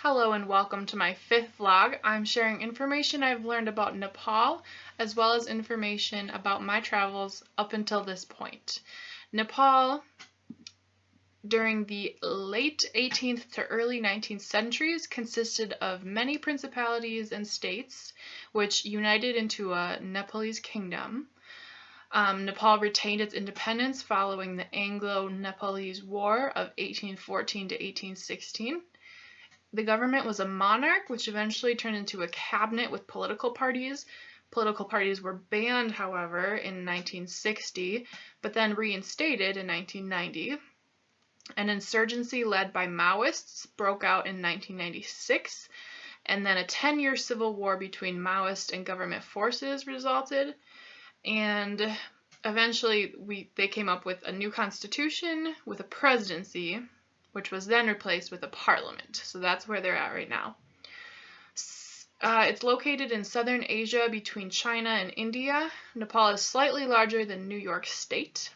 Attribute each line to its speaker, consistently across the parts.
Speaker 1: Hello and welcome to my fifth vlog. I'm sharing information I've learned about Nepal, as well as information about my travels up until this point. Nepal, during the late 18th to early 19th centuries, consisted of many principalities and states, which united into a Nepalese kingdom. Nepal retained its independence following the Anglo-Nepalese War of 1814 to 1816. The government was a monarch, which eventually turned into a cabinet with political parties. Political parties were banned, however, in 1960, but then reinstated in 1990. An insurgency led by Maoists broke out in 1996, and then a 10-year civil war between Maoist and government forces resulted. And eventually they came up with a new constitution with a presidency, which was then replaced with a parliament. So that's where they're at right now. It's located in southern Asia between China and India. Nepal is slightly larger than New York State.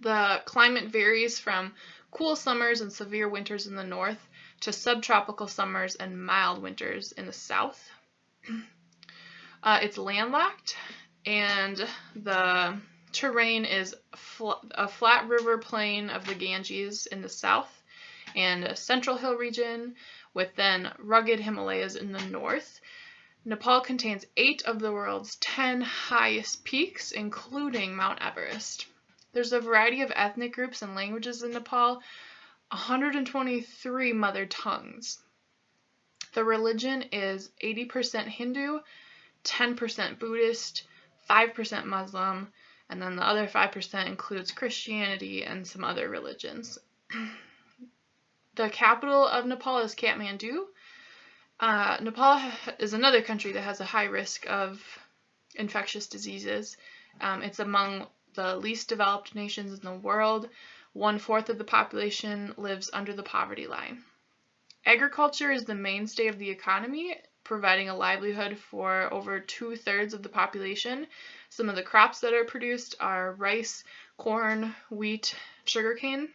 Speaker 1: The climate varies from cool summers and severe winters in the north to subtropical summers and mild winters in the south. It's landlocked, and the terrain is a flat river plain of the Ganges in the south and a central hill region with then rugged Himalayas in the north. Nepal contains 8 of the world's 10 highest peaks, including Mount Everest. There's a variety of ethnic groups and languages in Nepal, 123 mother tongues. The religion is 80% Hindu, 10% Buddhist, 5% Muslim, and then the other 5% includes Christianity and some other religions. The capital of Nepal is Kathmandu. Nepal is another country that has a high risk of infectious diseases. It's among the least developed nations in the world. 1/4 of the population lives under the poverty line. Agriculture is the mainstay of the economy, providing a livelihood for over 2/3 of the population. Some of the crops that are produced are rice, corn, wheat, sugarcane.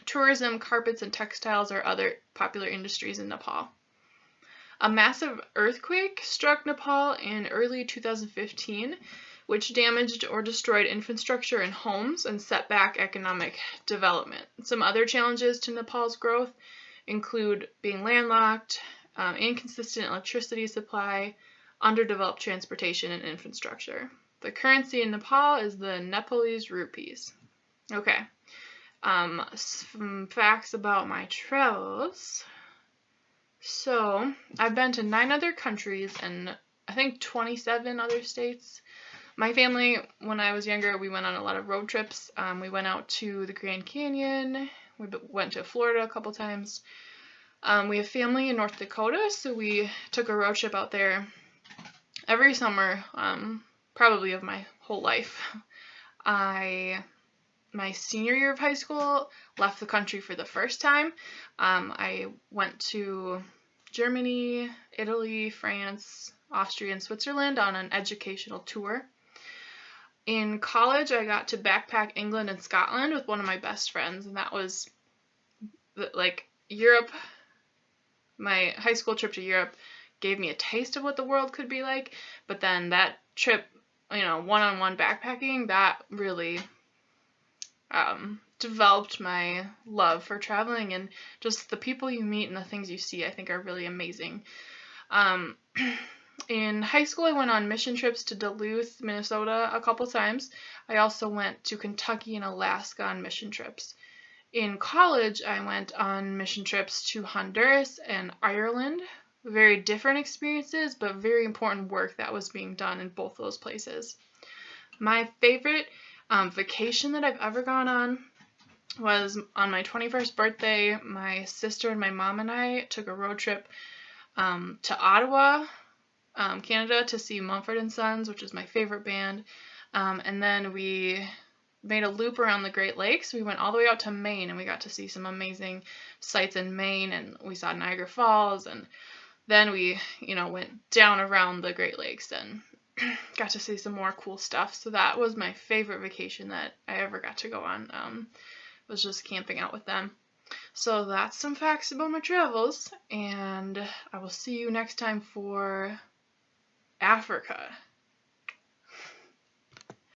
Speaker 1: Tourism, carpets, and textiles are other popular industries in Nepal. A massive earthquake struck Nepal in early 2015, which damaged or destroyed infrastructure and homes and set back economic development. Some other challenges to Nepal's growth include being landlocked, inconsistent electricity supply, underdeveloped transportation and infrastructure. The currency in Nepal is the Nepalese rupees. Okay, some facts about my travels. So, I've been to 9 other countries and I think 27 other states. My family, when I was younger, we went on a lot of road trips. We went out to the Grand Canyon. We went to Florida a couple times. We have family in North Dakota, so we took a road trip out there every summer, probably of my whole life. My senior year of high school, left the country for the first time. I went to Germany, Italy, France, Austria, and Switzerland on an educational tour. In college, I got to backpack England and Scotland with one of my best friends, and that was like Europe. My high school trip to Europe gave me a taste of what the world could be like, but then that trip, one-on-one backpacking, that really developed my love for traveling, and just the people you meet and the things you see I think are really amazing. In high school, I went on mission trips to Duluth, Minnesota a couple times. I also went to Kentucky and Alaska on mission trips. In college, I went on mission trips to Honduras and Ireland. Very different experiences, but very important work that was being done in both those places. My favorite vacation that I've ever gone on was on my 21st birthday. My sister and my mom and I took a road trip to Ottawa, Canada, to see Mumford & Sons, which is my favorite band. And then we made a loop around the Great Lakes. We went all the way out to Maine, and we got to see some amazing sights in Maine, and we saw Niagara Falls, and then we, went down around the Great Lakes and got to see some more cool stuff. So that was my favorite vacation that I ever got to go on, was just camping out with them. So that's some facts about my travels, and I will see you next time for Africa.